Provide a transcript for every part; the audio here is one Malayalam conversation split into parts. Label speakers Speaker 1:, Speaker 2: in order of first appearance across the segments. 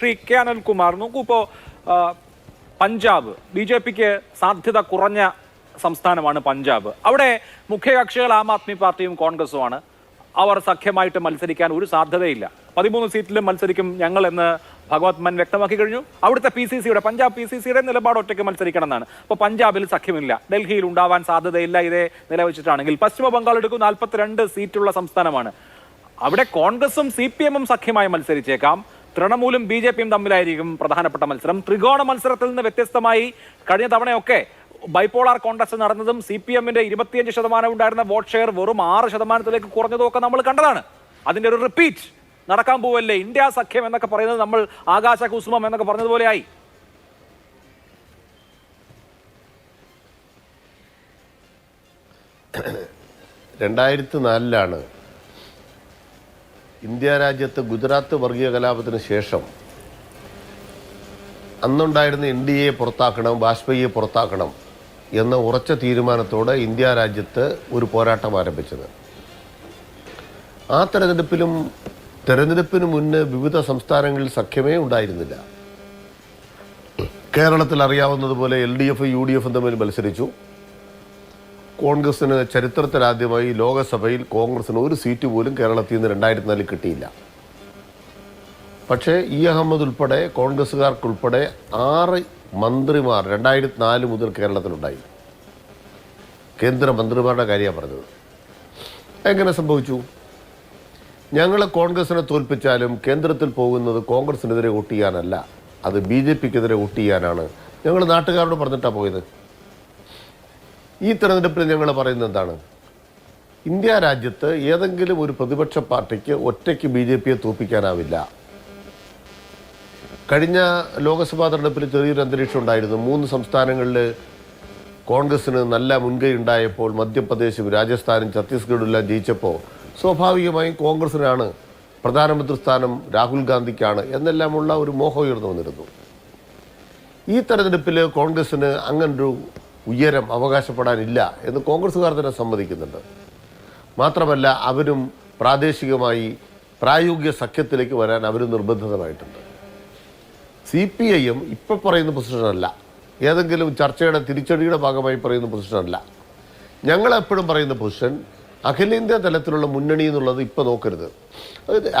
Speaker 1: ശ്രീ കെ അനിൽകുമാർ, നോക്കൂ, ഇപ്പോൾ പഞ്ചാബ് BJPക്ക് സാധ്യത കുറഞ്ഞ സംസ്ഥാനമാണ് പഞ്ചാബ്. അവിടെ മുഖ്യകക്ഷികൾ ആം ആദ്മി പാർട്ടിയും കോൺഗ്രസുമാണ്. അവർ സഖ്യമായിട്ട് മത്സരിക്കാൻ ഒരു സാധ്യതയില്ല. 13 സീറ്റിലും മത്സരിക്കും ഞങ്ങൾ എന്ന് ഭഗവത് മാൻ വ്യക്തമാക്കി കഴിഞ്ഞു. അവിടുത്തെ PCCയുടെ പഞ്ചാബ് PCCയുടെ നിലപാട് ഒറ്റയ്ക്ക് മത്സരിക്കണം എന്നാണ്. അപ്പോൾ പഞ്ചാബിൽ സഖ്യമില്ല, ഡൽഹിയിൽ ഉണ്ടാവാൻ സാധ്യതയില്ല. ഇതേ നിലവെച്ചിട്ടാണെങ്കിൽ പശ്ചിമ ബംഗാൾ എടുക്കും, 42 സീറ്റുള്ള സംസ്ഥാനമാണ്. അവിടെ കോൺഗ്രസും CPM-ഉം സഖ്യമായി മത്സരിച്ചേക്കാം. തൃണമൂലും BJPയും തമ്മിലായിരിക്കും പ്രധാനപ്പെട്ട മത്സരം. ത്രികോണ മത്സരത്തിൽ നിന്ന് വ്യത്യസ്തമായി കഴിഞ്ഞ തവണയൊക്കെ ബൈപോളാർ കോൺഗ്രസ് നടന്നതും CPM-ന്റെ 25% ഉണ്ടായിരുന്ന വോട്ട് ഷെയർ വെറും 6% കുറഞ്ഞതും ഒക്കെ നമ്മൾ കണ്ടതാണ്. അതിന്റെ ഒരു റിപ്പീറ്റ് നടക്കാൻ പോവല്ലേ? ഇന്ത്യ സഖ്യം എന്നൊക്കെ പറയുന്നത് നമ്മൾ ആകാശ കുസുമം എന്നൊക്കെ പറഞ്ഞതുപോലെ ആയി.
Speaker 2: ലാണ് ഇന്ത്യ രാജ്യത്ത് ഗുജറാത്ത് വർഗീയ കലാപത്തിന് ശേഷം അന്നുണ്ടായിരുന്ന NDA പുറത്താക്കണം, വാജ്പേയിയെ പുറത്താക്കണം എന്ന ഉറച്ച തീരുമാനത്തോടെ ഇന്ത്യ രാജ്യത്ത് ഒരു പോരാട്ടം ആരംഭിച്ചത്. ആ തെരഞ്ഞെടുപ്പിന് മുന്നേ വിവിധ സംസ്ഥാനങ്ങളിൽ സഖ്യമേ ഉണ്ടായിരുന്നില്ല. കേരളത്തിൽ അറിയാവുന്നതുപോലെ LDF UDF തമ്മിൽ മത്സരിച്ചു. കോൺഗ്രസിന് ചരിത്രത്തിലാദ്യമായി ലോകസഭയിൽ കോൺഗ്രസിന് ഒരു സീറ്റ് പോലും കേരളത്തിൽ നിന്ന് 2004 കിട്ടിയില്ല. പക്ഷേ അഹമ്മദ് ഉൾപ്പെടെ കോൺഗ്രസ്സുകാർക്കുൾപ്പെടെ 6 മന്ത്രിമാർ 2004 മുതൽ കേരളത്തിലുണ്ടായി. കേന്ദ്രമന്ത്രിമാരുടെ കാര്യമാണ് പറഞ്ഞത്. എങ്ങനെ സംഭവിച്ചു? ഞങ്ങൾ കോൺഗ്രസിനെ തോൽപ്പിച്ചാലും കേന്ദ്രത്തിൽ പോകുന്നത് കോൺഗ്രസിനെതിരെ വോട്ട് ചെയ്യാനല്ല, അത് BJPക്കെതിരെ വോട്ട് ചെയ്യാനാണ്. ഞങ്ങൾ നാട്ടുകാരോട് പറഞ്ഞിട്ടാണ് പോയത്. ഈ തെരഞ്ഞെടുപ്പിൽ ഞങ്ങൾ പറയുന്നത് എന്താണ്? ഇന്ത്യ രാജ്യത്ത് ഏതെങ്കിലും ഒരു പ്രതിപക്ഷ പാർട്ടിക്ക് ഒറ്റയ്ക്ക് BJPയെ തോൽപ്പിക്കാനാവില്ല. കഴിഞ്ഞ ലോക്സഭാ തെരഞ്ഞെടുപ്പിൽ ചെറിയൊരു അന്തരീക്ഷം ഉണ്ടായിരുന്നു. 3 സംസ്ഥാനങ്ങളിൽ കോൺഗ്രസിന് നല്ല മുൻകൈ ഉണ്ടായപ്പോൾ മധ്യപ്രദേശും രാജസ്ഥാനും ഛത്തീസ്ഗഡുമെല്ലാം ജയിച്ചപ്പോൾ സ്വാഭാവികമായും കോൺഗ്രസിനാണ് പ്രധാനമന്ത്രി സ്ഥാനം, രാഹുൽ ഗാന്ധിക്കാണ് എന്നെല്ലാമുള്ള ഒരു മോഹം ഉയർന്നു വന്നിരുന്നു. ഈ തെരഞ്ഞെടുപ്പിൽ കോൺഗ്രസിന് അങ്ങനൊരു ഉയരം അവകാശപ്പെടാനില്ല എന്ന് കോൺഗ്രസ്സുകാർ തന്നെ സമ്മതിക്കുന്നുണ്ട്. മാത്രമല്ല, അവരും പ്രാദേശികമായി പ്രായോഗിക സഖ്യത്തിലേക്ക് വരാൻ അവരും നിർബന്ധിതമായിട്ടുണ്ട്. CPIM ഇപ്പം പറയുന്ന പൊസിഷനല്ല, ഏതെങ്കിലും ചർച്ചയുടെ തിരിച്ചടിയുടെ ഭാഗമായി പറയുന്ന പൊസിഷനല്ല. ഞങ്ങളെപ്പോഴും പറയുന്ന പൊസിഷൻ അഖിലേന്ത്യാ തലത്തിലുള്ള മുന്നണി എന്നുള്ളത് ഇപ്പൊ നോക്കരുത്,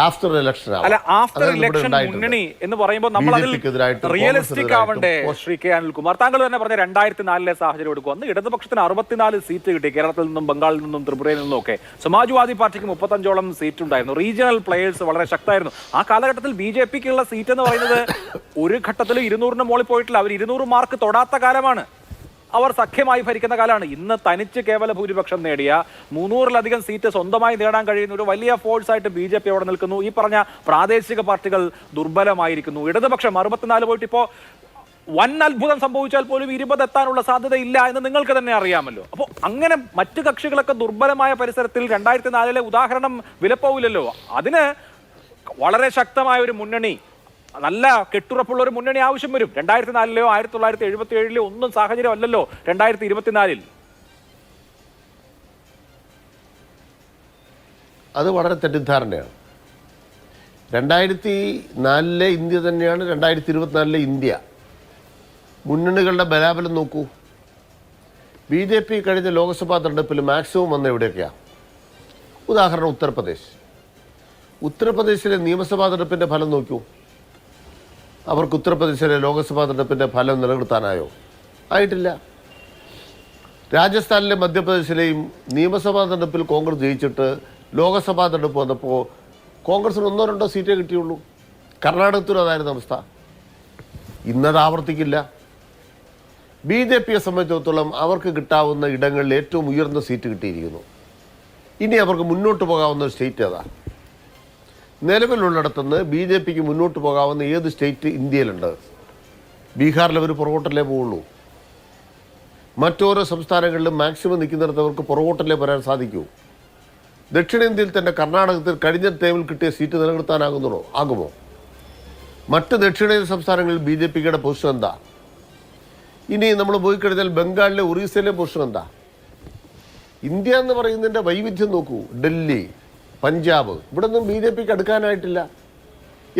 Speaker 2: ആഫ്റ്റർ ഇലക്ഷൻ.
Speaker 1: അല്ല, ആഫ്റ്റർ ഇലക്ഷൻ മുന്നണി എന്ന് പറയുമ്പോൾ നമ്മൾ അതിൽ റിയലിസ്റ്റിക് ആവണ്ടേ? ശ്രീ കെ അനിൽകുമാർ, താങ്കൾ തന്നെ പറഞ്ഞ 2004 സാഹചര്യം എടുക്കും. അന്ന് ഇടതുപക്ഷത്തിന് 64 സീറ്റ് കിട്ടി, കേരളത്തിൽ നിന്നും ബംഗാളിൽ നിന്നും ത്രിപുരയിൽ നിന്നും ഒക്കെ. സമാജ്വാദി പാർട്ടിക്ക് 35ഓളം സീറ്റ് ഉണ്ടായിരുന്നു. റീജിയണൽ പ്ലേയേഴ്സ് വളരെ ശക്തമായിരുന്നു. ആ കാലഘട്ടത്തിൽ BJPക്കുള്ള സീറ്റ് എന്ന് പറയുന്നത് ഒരു ഘട്ടത്തിൽ 200-ന് മുകളിൽ പോയിട്ടില്ല. അവർ 200 മാർക്ക് തൊടാത്ത കാലമാണ്. അവർ സഖ്യമായി ഭരിക്കുന്ന കാലമാണ്. ഇന്ന് തനിച്ച് കേവല ഭൂരിപക്ഷം നേടിയ 300-ലധികം സീറ്റ് സ്വന്തമായി നേടാൻ കഴിയുന്ന ഒരു വലിയ ഫോഴ്സായിട്ട് BJP അവിടെ നിൽക്കുന്നു. ഈ പറഞ്ഞ പ്രാദേശിക പാർട്ടികൾ ദുർബലമായിരിക്കുന്നു. ഇടതുപക്ഷം 64 പോയിട്ട് ഇപ്പോൾ വൻ അത്ഭുതം സംഭവിച്ചാൽ പോലും 20 എത്താനുള്ള സാധ്യതയില്ല എന്ന് നിങ്ങൾക്ക് തന്നെ അറിയാമല്ലോ. അപ്പോൾ അങ്ങനെ മറ്റു കക്ഷികളൊക്കെ ദുർബലമായ പരിസരത്തിൽ 2004-ലെ ഉദാഹരണം വിലപ്പോവില്ലല്ലോ. അതിന് വളരെ ശക്തമായ ഒരു മുന്നണി, നല്ല കെട്ടുറപ്പുള്ള ഒരു മുന്നണി ആവശ്യം വരും. 2004-ലെയോ 1977-ലെയോ ഒന്നും സാഹചര്യം അല്ലല്ലോ 2024-ൽ.
Speaker 2: അത് വളരെ തെറ്റിദ്ധാരണയാണ്. 2004-ലെ ഇന്ത്യ തന്നെയാണ് 2024-ലെ ഇന്ത്യ. മുന്നണികളുടെ ബലാബലം നോക്കൂ. BJP കഴിഞ്ഞ ലോക്സഭാ തെരഞ്ഞെടുപ്പിൽ മാക്സിമം വന്ന എവിടെയൊക്കെയാണ്? ഉദാഹരണം ഉത്തർപ്രദേശിലെ നിയമസഭാ തെരഞ്ഞെടുപ്പിൻ്റെ ഫലം നോക്കൂ. അവർക്ക് ഉത്തർപ്രദേശിലെ ലോക്സഭാ തെരഞ്ഞെടുപ്പിൻ്റെ ഫലം നിലനിർത്താനായോ? ആയിട്ടില്ല. രാജസ്ഥാനിലെ മധ്യപ്രദേശിലെയും നിയമസഭാ തെരഞ്ഞെടുപ്പിൽ കോൺഗ്രസ് ജയിച്ചിട്ട് ലോക്സഭാ തെരഞ്ഞെടുപ്പ് വന്നപ്പോൾ കോൺഗ്രസിന് 1-2 സീറ്റേ കിട്ടിയുള്ളൂ. കർണാടകത്തിലും അതായിരുന്നു അവസ്ഥ. ഇന്നത് ആവർത്തിക്കില്ല. BJPയെ സംബന്ധിച്ചിടത്തോളം അവർക്ക് കിട്ടാവുന്ന ഇടങ്ങളിൽ ഏറ്റവും ഉയർന്ന സീറ്റ് കിട്ടിയിരിക്കുന്നു. ഇനി അവർക്ക് മുന്നോട്ട് പോകാവുന്ന ഒരു സ്റ്റേറ്റ് ഏതാ? നിലവിലുള്ളിടത്തുനിന്ന് BJPക്ക് മുന്നോട്ട് പോകാവുന്ന ഏത് സ്റ്റേറ്റ് ഇന്ത്യയിലുണ്ട്? ബീഹാറിൽ അവർ പുറകോട്ടല്ലേ പോവുള്ളൂ. മറ്റോരോ സംസ്ഥാനങ്ങളിലും മാക്സിമം നിൽക്കുന്നിടത്തവർക്ക് പുറകോട്ടല്ലേ വരാൻ സാധിക്കൂ. ദക്ഷിണേന്ത്യയിൽ തന്നെ കർണാടകത്തിൽ കഴിഞ്ഞ ടൈമിൽ കിട്ടിയ സീറ്റ് ആകുമോ? മറ്റ് ദക്ഷിണേന്ത്യൻ സംസ്ഥാനങ്ങളിൽ BJPയുടെ പൊസിഷൻ എന്താ? ഇനി നമ്മൾ പോയി കഴിഞ്ഞാൽ ബംഗാളിലെ ഒറീസയിലെ പൊസിഷൻ എന്താ? ഇന്ത്യ എന്ന് പറയുന്നതിൻ്റെ വൈവിധ്യം നോക്കൂ. ഡൽഹി, പഞ്ചാബ്, ഇവിടെ ഒന്നും BJPക്ക് അടുക്കാനായിട്ടില്ല.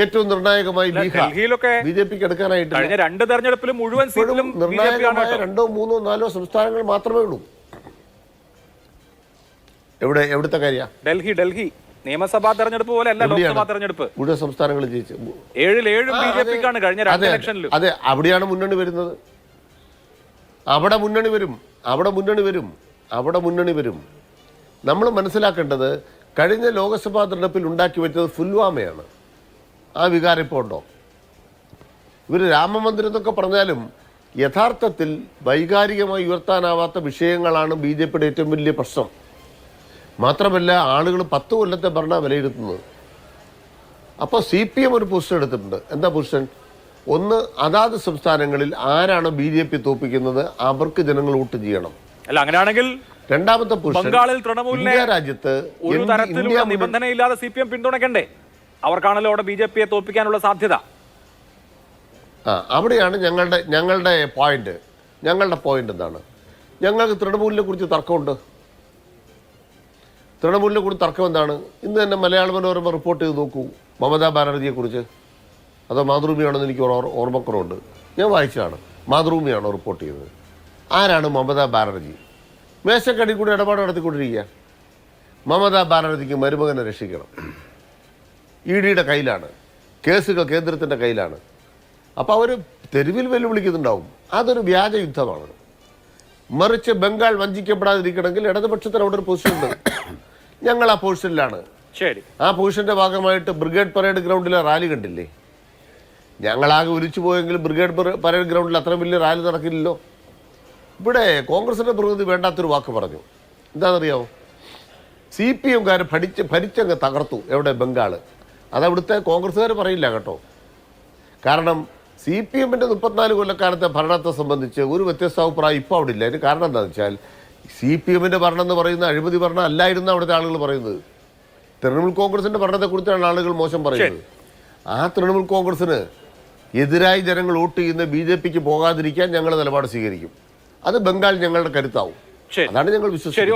Speaker 2: ഏറ്റവും നിർണായകമായി ബീഹാർ
Speaker 1: ഡൽഹിയിലൊക്കെ
Speaker 2: ബി ജെ പിക്ക് എടുക്കാനായിട്ടില്ല.
Speaker 1: കഴിഞ്ഞ 2 തെരഞ്ഞെടുപ്പിലും മുഴുവൻ സീറ്റിലും
Speaker 2: നിർണായകമായ 2, 3, 4 സംസ്ഥാനങ്ങൾ മാത്രമേ ഉള്ളൂ. എവിടുത്തെ കാര്യ?
Speaker 1: ഡൽഹി നിയമസഭാ തെരഞ്ഞെടുപ്പ് പോലെ അല്ല ലോക്സഭാ തെരഞ്ഞെടുപ്പ്.
Speaker 2: മുഴുവൻ സംസ്ഥാനങ്ങൾ ജയിച്ചു.
Speaker 1: 7 ബി ജെ പിക്കാണ് കഴിഞ്ഞ 2 ഇലക്ഷനിലും.
Speaker 2: അതെ, അവിടെയാണ് മുന്നണി വരുന്നത്. അവിടെ മുന്നണി വരും. നമ്മൾ മനസ്സിലാക്കേണ്ടത് കഴിഞ്ഞ ലോക്സഭാ തെരഞ്ഞെടുപ്പിൽ ഉണ്ടാക്കി വെച്ചത് പുൽവാമയാണ്. ആ വികാരം ഇപ്പോൾ ഉണ്ടോ? ഇവർ രാമമന്ദിരം എന്നൊക്കെ പറഞ്ഞാലും യഥാർത്ഥത്തിൽ വൈകാരികമായി ഉയർത്താനാവാത്ത വിഷയങ്ങളാണ് ബി ജെ പിയുടെ ഏറ്റവും വലിയ പ്രശ്നം. മാത്രമല്ല, ആളുകൾ 10 കൊല്ലത്തെ ഭരണ വിലയിരുത്തുന്നത്. അപ്പോൾ CPM ഒരു പൊസിഷൻ എടുത്തിട്ടുണ്ട്. എന്താ പൊസിഷൻ? ഒന്ന്, അതാത് സംസ്ഥാനങ്ങളിൽ ആരാണ് ബി ജെ പി തോപ്പിക്കുന്നത് അവർക്ക് ജനങ്ങൾ വോട്ട് ചെയ്യണം.
Speaker 1: അല്ല, അങ്ങനെയാണെങ്കിൽ
Speaker 2: രണ്ടാമത്തെ പൊസിഷൻ,
Speaker 1: ബംഗാളിൽ തൃണമൂലിനെ
Speaker 2: ഇന്ത്യ രാജ്യത്ത്
Speaker 1: ഒരു തരത്തിലുള്ള നിബന്ധനയില്ലാതെ CPM പിന്തുണയ്ക്കണ്ടേ? അവർക്കാണല്ലോ അവിടെ ബി ജെ പിയെ തോൽപ്പിക്കാനുള്ള സാധ്യത.
Speaker 2: അവിടെയാണ് ഞങ്ങളുടെ പോയിന്റ്. എന്താണ്? ഞങ്ങൾക്ക് തൃണമൂലിനെ കുറിച്ച് തർക്കമുണ്ട്. തൃണമൂലിനെ കുറിച്ച് തർക്കം എന്താണ്? ഇന്ന് തന്നെ മലയാള മനോരമ റിപ്പോർട്ട് ചെയ്ത് നോക്കൂ മമതാ ബാനർജിയെ കുറിച്ച്. അതോ മാതൃഭൂമിയാണെന്ന് എനിക്ക് ഓർമ്മക്കുറവുണ്ട്. ഞാൻ വായിച്ചതാണ്. മാതൃഭൂമിയാണോ റിപ്പോർട്ട് ചെയ്തത്? ആരാണ് മമതാ ബാനർജി? മേശക്കടി കൂടി ഇടപാട് നടത്തിക്കൊണ്ടിരിക്കുക. മമതാ ബാനർജിക്ക് മരുമകനെ രക്ഷിക്കണം. EDയുടെ കയ്യിലാണ് കേസുകൾ, കേന്ദ്രത്തിൻ്റെ കയ്യിലാണ്. അപ്പോൾ അവർ തെരുവിൽ വെല്ലുവിളിക്കുന്നുണ്ടാവും. അതൊരു വ്യാജ യുദ്ധമാണ്. മറിച്ച് ബംഗാൾ വഞ്ചിക്കപ്പെടാതിരിക്കണമെങ്കിൽ ഇടതുപക്ഷത്തിന് അവിടെ ഒരു പൊസിഷൻ ഉണ്ട്. ഞങ്ങൾ ആ പൊസിഷനിലാണ്.
Speaker 1: ശരി,
Speaker 2: ആ പൊസിഷന്റെ ഭാഗമായിട്ട് ബ്രിഗേഡ് പരേഡ് ഗ്രൗണ്ടിലെ റാലി കണ്ടില്ലേ? ഞങ്ങളാകെ ഒലിച്ചു പോയെങ്കിലും ബ്രിഗേഡ് പരേഡ് ഗ്രൗണ്ടിൽ അത്ര വലിയ റാലി നടക്കില്ലല്ലോ. ഇവിടെ കോൺഗ്രസിന്റെ പ്രതിനിധി വേണ്ടാത്തൊരു വാക്ക് പറഞ്ഞു. എന്താണെന്നറിയാമോ? CPMകാർ ഭരിച്ചങ്ങ് തകർത്തു. എവിടെ? ബംഗാൾ. അതവിടുത്തെ കോൺഗ്രസ്സുകാർ പറയില്ല കേട്ടോ. കാരണം CPMന്റെ 34 കൊല്ലക്കാലത്തെ ഭരണത്തെ സംബന്ധിച്ച് ഒരു വ്യത്യസ്ത അഭിപ്രായം ഇപ്പോൾ അവിടെ ഇല്ല. അതിന് കാരണം എന്താണെന്ന് വെച്ചാൽ CPMന്റെ ഭരണം എന്ന് പറയുന്ന അഴിമതി ഭരണം അല്ലായിരുന്നു അവിടുത്തെ ആളുകൾ പറയുന്നത്. തൃണമൂൽ കോൺഗ്രസിന്റെ ഭരണത്തെക്കുറിച്ചാണ് ആളുകൾ മോശം പറയുന്നത്. ആ തൃണമൂൽ കോൺഗ്രസിന് എതിരായി ജനങ്ങൾ വോട്ട് ചെയ്യുന്ന BJPക്ക് പോകാതിരിക്കാൻ ഞങ്ങൾ നിലപാട് സ്വീകരിക്കും. അത് ബംഗാൾ ഞങ്ങളുടെ കരുത്താവും. അതാണ് ഞങ്ങൾ വിശ്വസിക്കുന്നത്.